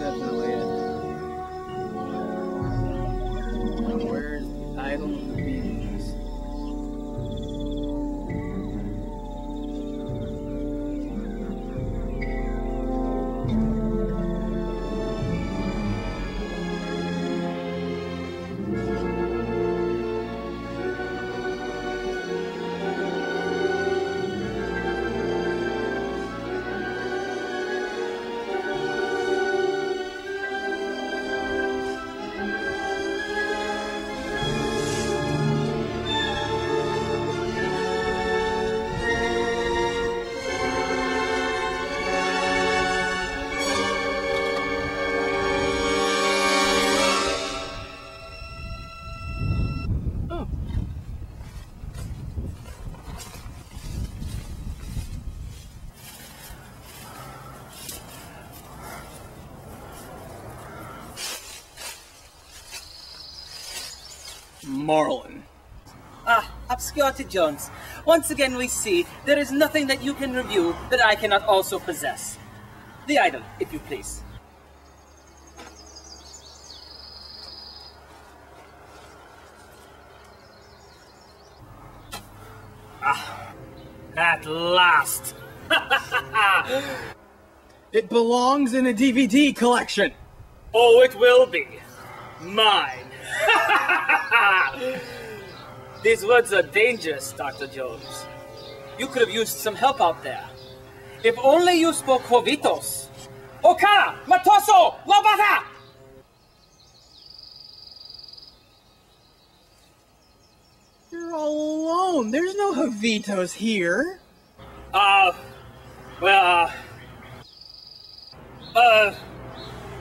definitely it. Where's the idol of the beings? Marlon. Ah, Obscurity Jones. Once again we see there is nothing that you can review that I cannot also possess. The idol, if you please. Ah, at last. It belongs in a DVD collection. Oh, it will be. Mine. These words are dangerous, Dr. Jones. You could have used some help out there. If only you spoke Jovitos. Oka! Matoso! Wabata! You're all alone. There's no Jovitos here.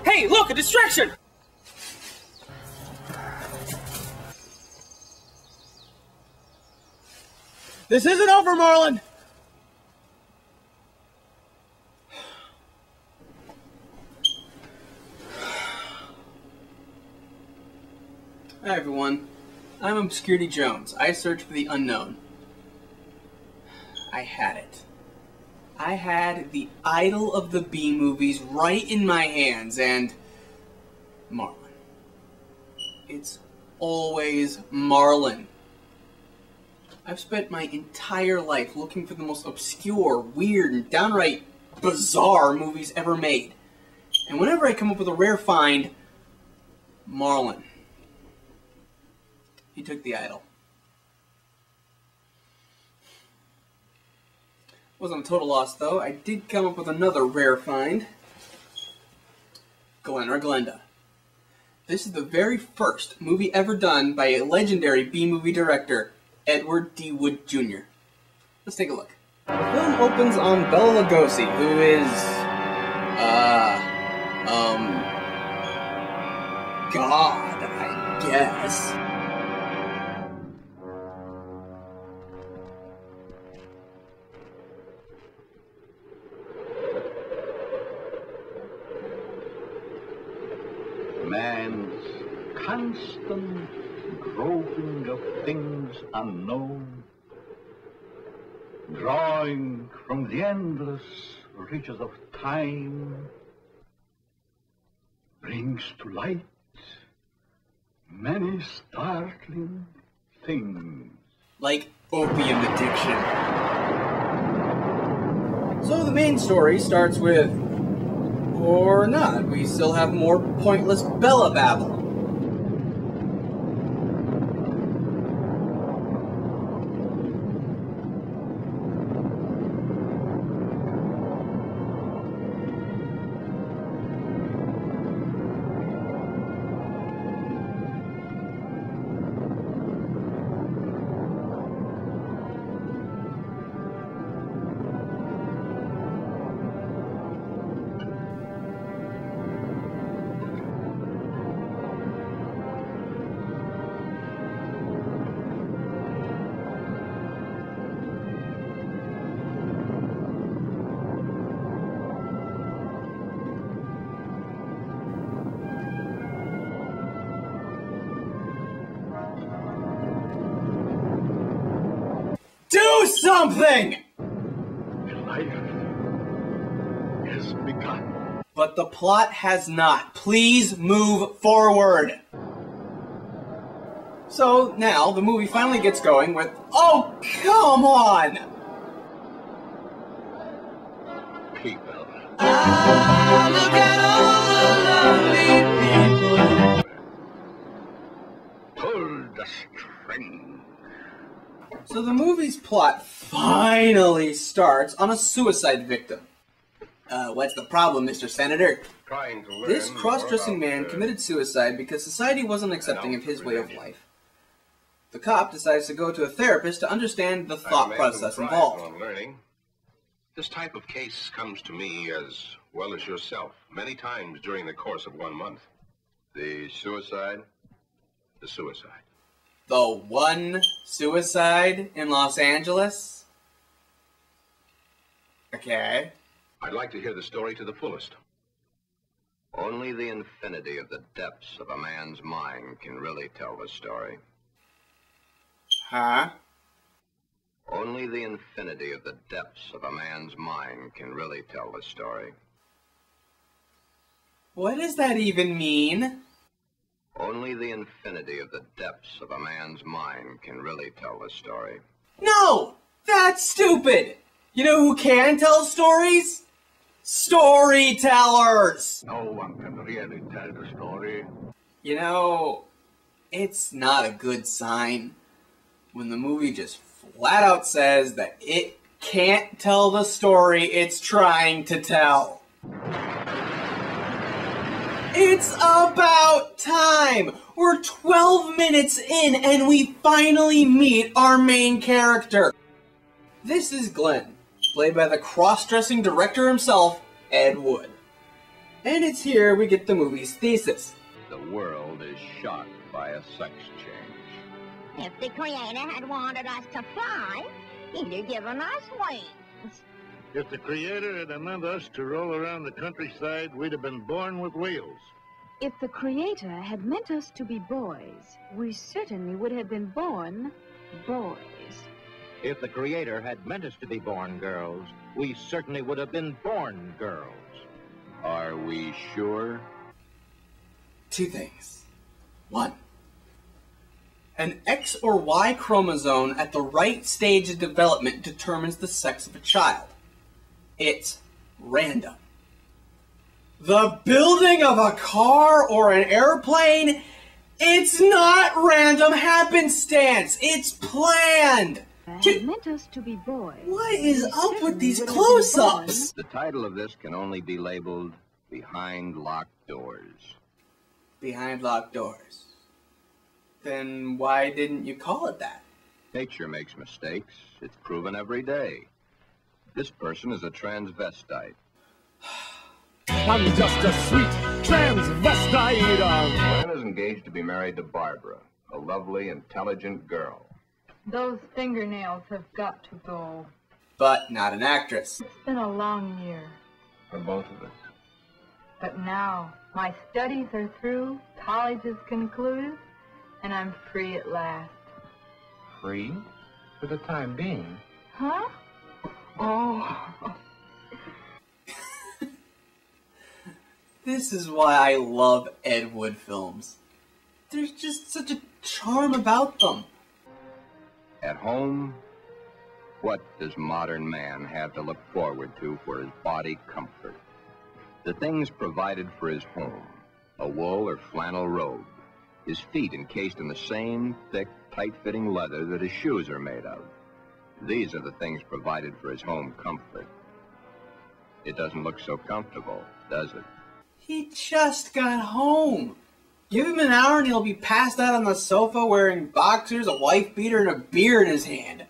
Hey, look, a distraction! This isn't over, Marlon! Hi, everyone. I'm Obscurity Jones. I search for the unknown. I had it. I had the idol of the B-movies right in my hands, and Marlon. It's always Marlon. I've spent my entire life looking for the most obscure, weird, and downright bizarre movies ever made. And whenever I come up with a rare find, Marlon. He took the idol. Wasn't a total loss, though. I did come up with another rare find. Glen or Glenda. This is the very first movie ever done by a legendary B-movie director, Edward D. Wood Jr. Let's take a look. The film opens on Bela Lugosi, who is, God, I guess. Man's constant groping of things unknown, drawing from the endless reaches of time, brings to light many startling things. Like opium addiction. So the main story starts with, or not, we still have more pointless Bella babble. Do something! Life has begun. but the plot has not. Please move forward. So now the movie finally gets going with, oh, come on! People. Look at all the lovely people. Pull the string. So the movie's plot finally starts on a suicide victim. What's the problem, Mr. Senator? Trying to learn This cross-dressing more man about, committed suicide because society wasn't accepting of his way of life. The cop decides to go to a therapist to understand the thought process involved. On learning. This type of case comes to me as well as yourself many times during the course of 1 month. The suicide. The one suicide in Los Angeles? Okay. I'd like to hear the story to the fullest. Only the infinity of the depths of a man's mind can really tell the story. Huh? Only the infinity of the depths of a man's mind can really tell the story. What does that even mean? Only the infinity of the depths of a man's mind can really tell the story. No! That's stupid! You know who can tell stories? Storytellers! No one can really tell the story. You know, it's not a good sign when the movie just flat out says that it can't tell the story it's trying to tell. It's about time! We're 12 minutes in and we finally meet our main character. This is Glen, played by the cross-dressing director himself, Ed Wood. And it's here we get the movie's thesis. The world is shocked by a sex change. If the Creator had wanted us to fly, he'd have given us wings. If the Creator had meant us to roll around the countryside, we'd have been born with wheels. If the Creator had meant us to be boys, we certainly would have been born boys. If the Creator had meant us to be born girls, we certainly would have been born girls. Are we sure? Two things. One, an X or Y chromosome at the right stage of development determines the sex of a child. It's random. The building of a car or an airplane, it's not random happenstance. It's planned. Had meant us to be boys. What is up with these close-ups? The title of this can only be labeled Behind Locked Doors. Behind locked doors. Then why didn't you call it that? Nature makes mistakes. It's proven every day. This person is a transvestite. I'm just a sweet transvestite. Glen is engaged to be married to Barbara, a lovely, intelligent girl. Those fingernails have got to go. But not an actress. It's been a long year. For both of us. But now, my studies are through, college is concluded, and I'm free at last. Free? For the time being. Huh? Oh. This is why I love Ed Wood films. There's just such a charm about them. At home, what does modern man have to look forward to for his body comfort? The things provided for his home, a wool or flannel robe, his feet encased in the same thick, tight-fitting leather that his shoes are made of. These are the things provided for his home comfort. It doesn't look so comfortable, does it? He just got home. Give him an hour and he'll be passed out on the sofa wearing boxers, a wife beater, and a beer in his hand.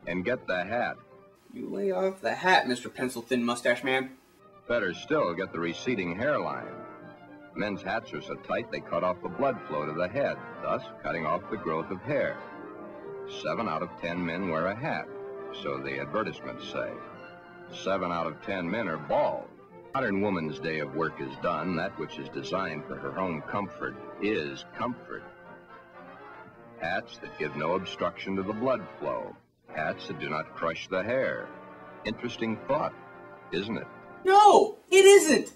And get the hat. You lay off the hat, Mr. Pencil-Thin Mustache Man. Better still, get the receding hairline. Men's hats are so tight they cut off the blood flow to the head, thus cutting off the growth of hair. 7 out of 10 men wear a hat, so the advertisements say. 7 out of 10 men are bald. Modern woman's day of work is done. That which is designed for her own comfort is comfort. Hats that give no obstruction to the blood flow. Hats that do not crush the hair. Interesting thought, isn't it? No, it isn't.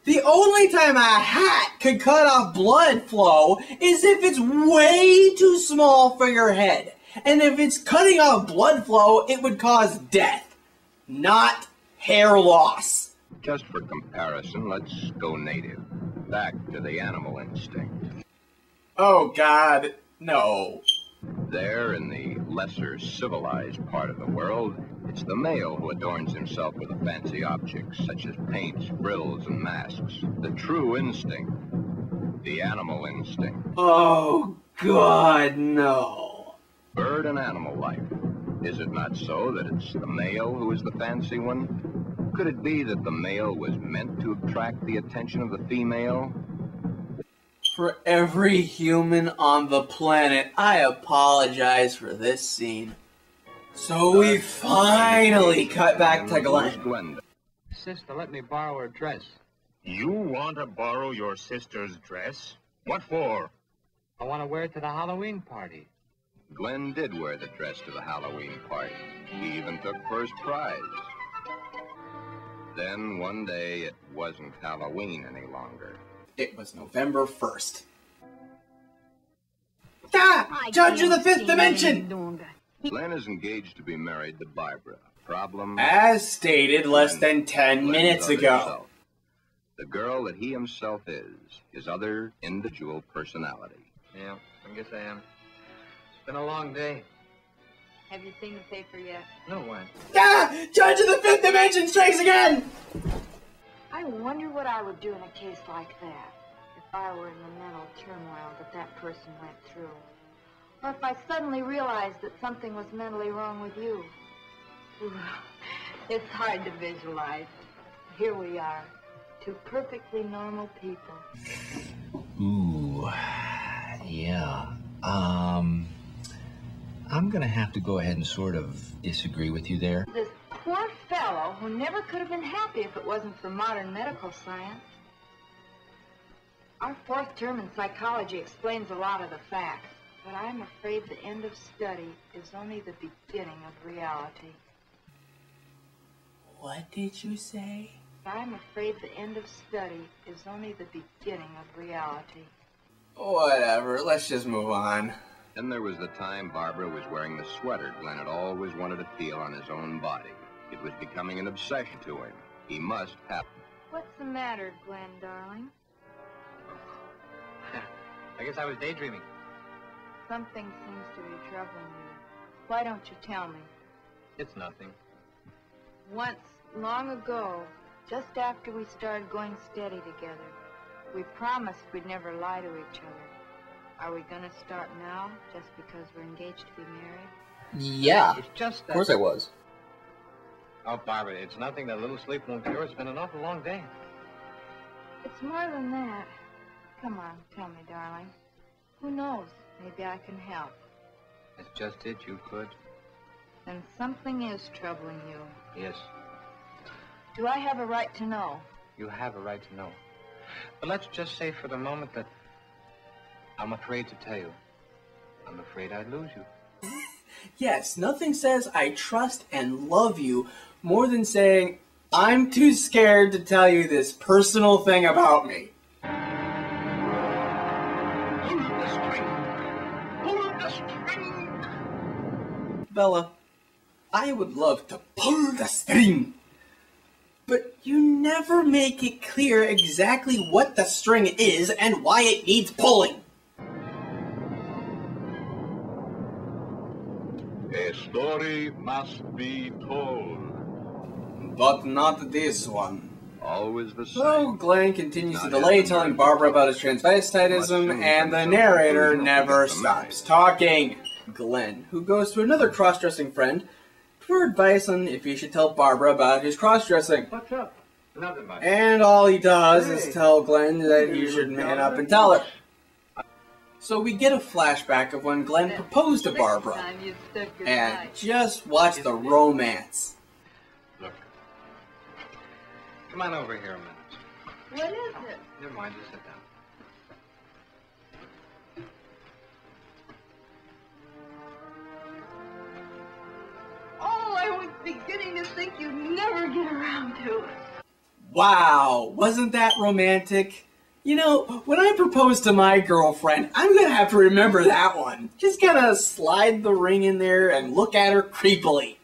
The only time a hat could cut off blood flow is if it's way too small for your head. And if it's cutting off blood flow, it would cause death, not hair loss. Just for comparison, let's go native. Back to the animal instinct. Oh, God, no. There, in the lesser civilized part of the world, it's the male who adorns himself with fancy objects, such as paints, frills, and masks. The true instinct. The animal instinct. Oh, God, no. Bird and animal life. Is it not so that it's the male who is the fancy one? Could it be that the male was meant to attract the attention of the female? For every human on the planet, I apologize for this scene. So we finally cut back to Glen. Glenda. Sister, let me borrow her dress. You want to borrow your sister's dress? What for? I want to wear it to the Halloween party. Glen did wear the dress to the Halloween party. He even took first prize. Then one day it wasn't Halloween any longer. It was November 1st. Ah! Judge of the Fifth Dimension! Glen is engaged to be married to Barbara. Problem? As stated less than 10 minutes ago. Self. The girl that he himself is, his other individual personality. Yeah, I guess I am. It's been a long day. Have you seen the paper yet? No, why? Ah! Judge of the Fifth Dimension strikes again! I wonder what I would do in a case like that, if I were in the mental turmoil that person went through. Or if I suddenly realized that something was mentally wrong with you. It's hard to visualize. Here we are, two perfectly normal people. Ooh, yeah. I'm gonna have to go ahead and sort of disagree with you there. This poor fellow who never could have been happy if it wasn't for modern medical science. Our fourth term in psychology explains a lot of the facts, but I'm afraid the end of study is only the beginning of reality. What did you say? I'm afraid the end of study is only the beginning of reality. Whatever, let's just move on. Then there was the time Barbara was wearing the sweater Glen had always wanted to feel on his own body. It was becoming an obsession to him. He must have... What's the matter, Glen, darling? I guess I was daydreaming. Something seems to be troubling you. Why don't you tell me? It's nothing. Once, long ago, just after we started going steady together, we promised we'd never lie to each other. Are we gonna start now, just because we're engaged to be married? Yeah, It's just that... of course I was. Oh, Barbara, it's nothing that little sleep won't cure. It's been an awful long day. It's more than that. Come on, tell me, darling. Who knows? Maybe I can help. That's just it, you could. Then something is troubling you. Yes, Do I have a right to know? you have a right to know. But let's just say for the moment that I'm afraid to tell you. I'm afraid I'd lose you. Yes, nothing says I trust and love you more than saying, I'm too scared to tell you this personal thing about me. Pull the string! Pull the string! Bella, I would love to pull the string. But you never make it clear exactly what the string is and why it needs pulling. A story must be told. But not this one. Always the same. So Glen continues to delay telling Barbara about his transvestitism, and the narrator never stops talking. Glen, who goes to another cross-dressing friend for advice on if he should tell Barbara about his cross-dressing. What's up? Nothing much. And all he does is tell Glen that he should man up and tell her. So we get a flashback of when Glen proposed to Barbara. And just watch the romance. Look. Come on over here a minute. What is it? Never mind, just sit down. Oh, I was beginning to think you'd never get around to it. Wow, wasn't that romantic? You know, when I propose to my girlfriend, I'm gonna have to remember that one. Just gonna slide the ring in there and look at her creepily.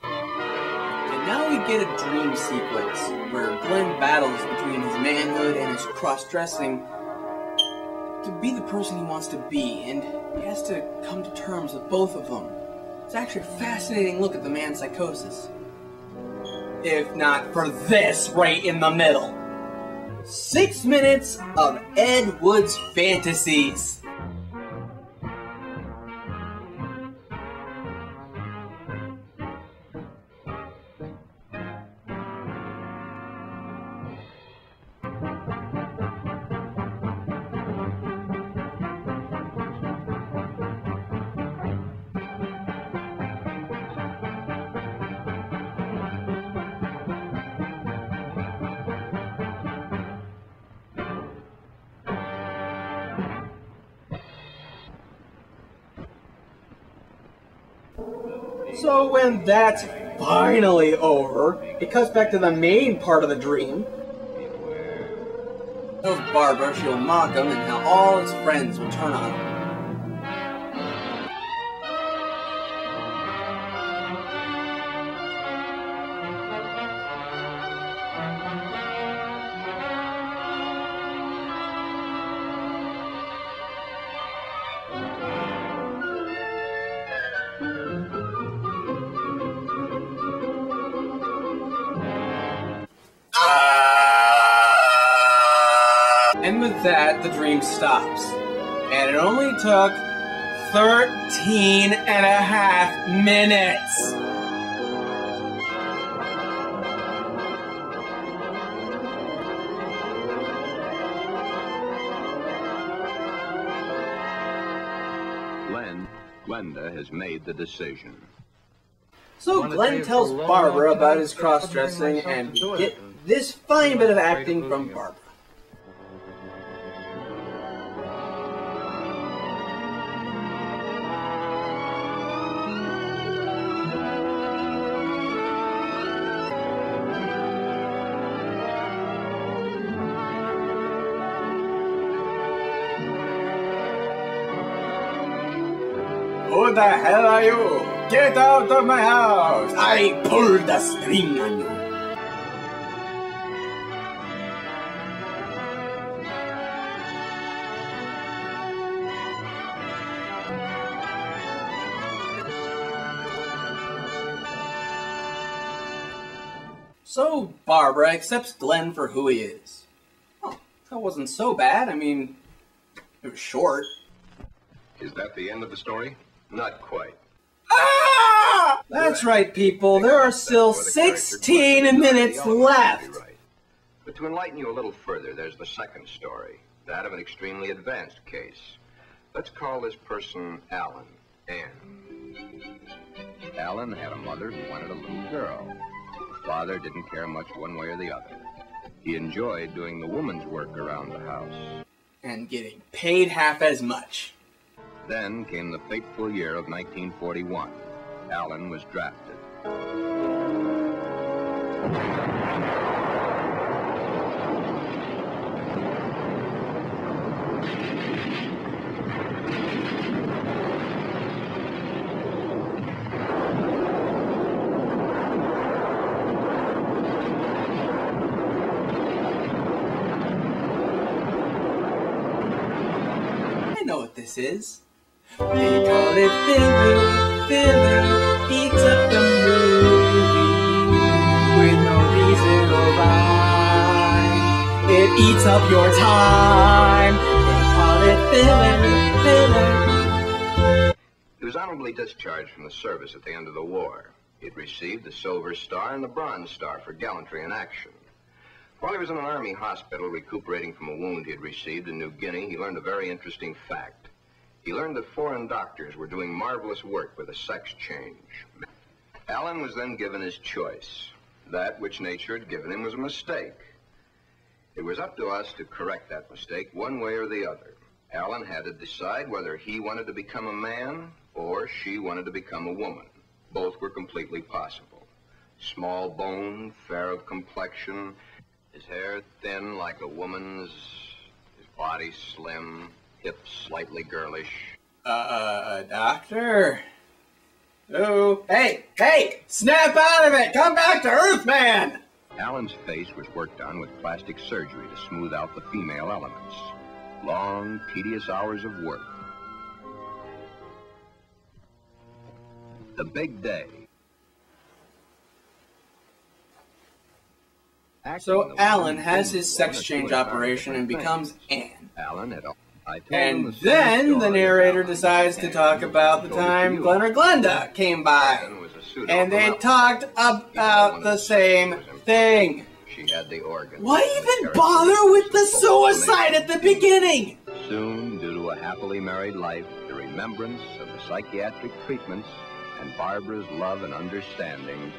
And now we get a dream sequence where Glen battles between his manhood and his cross-dressing to be the person he wants to be, and he has to come to terms with both of them. It's actually a fascinating look at the man's psychosis. If not for this right in the middle. 6 minutes of Ed Wood's fantasies. So when that's finally over, it cuts back to the main part of the dream. Tells Barbara she'll mock him and how all his friends will turn on him. And with that, the dream stops. And it only took 13.5 minutes. Glenda has made the decision. So Glen tells Barbara about his cross-dressing, and we get this fine bit of acting from Barbara. Who the hell are you? Get out of my house! I pulled the string on you. So Barbara accepts Glen for who he is. Oh, that wasn't so bad. I mean, it was short. Is that the end of the story? Not quite. Ah! That's right, people. There are still 16 minutes left. But to enlighten you a little further, there's the second story, that of an extremely advanced case. Let's call this person Alan. Ann. Alan had a mother who wanted a little girl. The father didn't care much one way or the other. He enjoyed doing the woman's work around the house. And getting paid half as much. Then came the fateful year of 1941. Alan was drafted. I know what this is. They call it filler eats up the movie with no reason or rhyme. It eats up your time. They call it filler. He was honorably discharged from the service at the end of the war. He'd received the Silver Star and the Bronze Star for gallantry in action. While he was in an army hospital recuperating from a wound he had received in New Guinea, he learned a very interesting fact. He learned that foreign doctors were doing marvelous work with a sex change. Alan was then given his choice. That which nature had given him was a mistake. It was up to us to correct that mistake one way or the other. Alan had to decide whether he wanted to become a man or she wanted to become a woman. Both were completely possible. Small boned, fair of complexion, his hair thin like a woman's, his body slim, hips slightly girlish. Doctor? Oh, hey! Snap out of it! Come back to Earth, man! Alan's face was worked on with plastic surgery to smooth out the female elements. Long, tedious hours of work. The big day. So Alan has his sex change operation and becomes Anne. Alan had and then the narrator decides to talk about the time Glen or Glenda came by. And they talked about the same thing. She had the organ. Why even bother with the suicide at the beginning? Soon, due to a happily married life, the remembrance of the psychiatric treatments, and Barbara's love and understanding,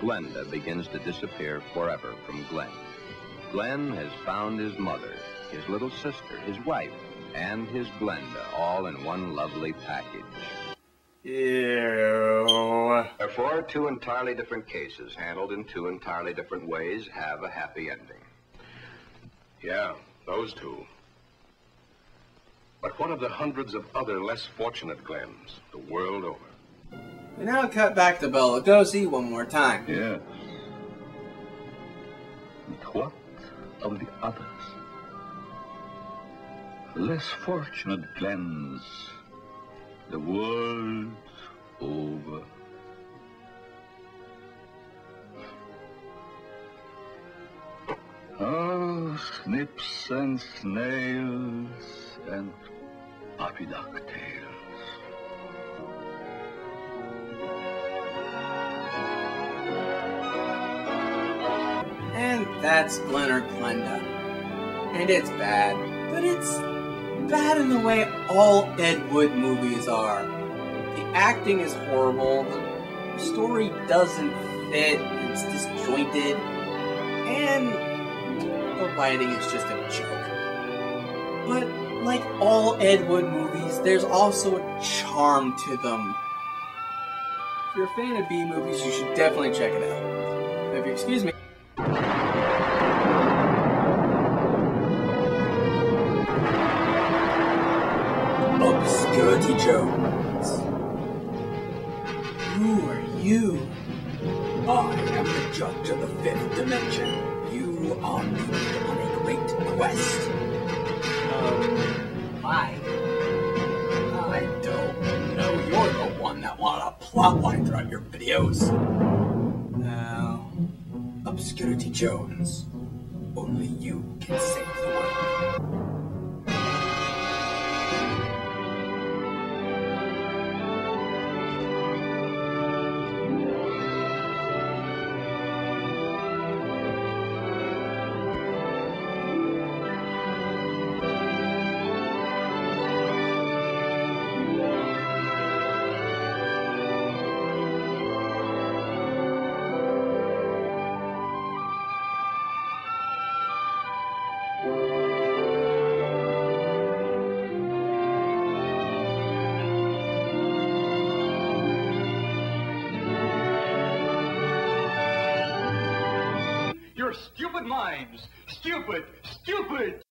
Glenda begins to disappear forever from Glen. Glen has found his mother, his little sister, his wife, and his Glenda, all in one lovely package. Ew. Therefore, two entirely different cases, handled in two entirely different ways, have a happy ending. Yeah, those two. But what of the hundreds of other less fortunate Glens the world over? We now cut back to Bela Lugosi one more time. Yes. But what of the others? Less fortunate Glens the world over. Oh, snips and snails and puppy duck tails. And that's Glen or Glenda. And it's bad, but it's bad in the way all Ed Wood movies are. The acting is horrible, the story doesn't fit, it's disjointed, and the writing is just a joke. But like all Ed Wood movies, there's also a charm to them. If you're a fan of B movies, you should definitely check it out. If you excuse me. Obscurity Jones. Who are you? I am the judge of the fifth dimension. You are needed on a great quest. Why? I don't know. You're the one that wanted a plotline throughout your videos. Now, Obscurity Jones. Only you can save the world. Stupid minds! Stupid! Stupid!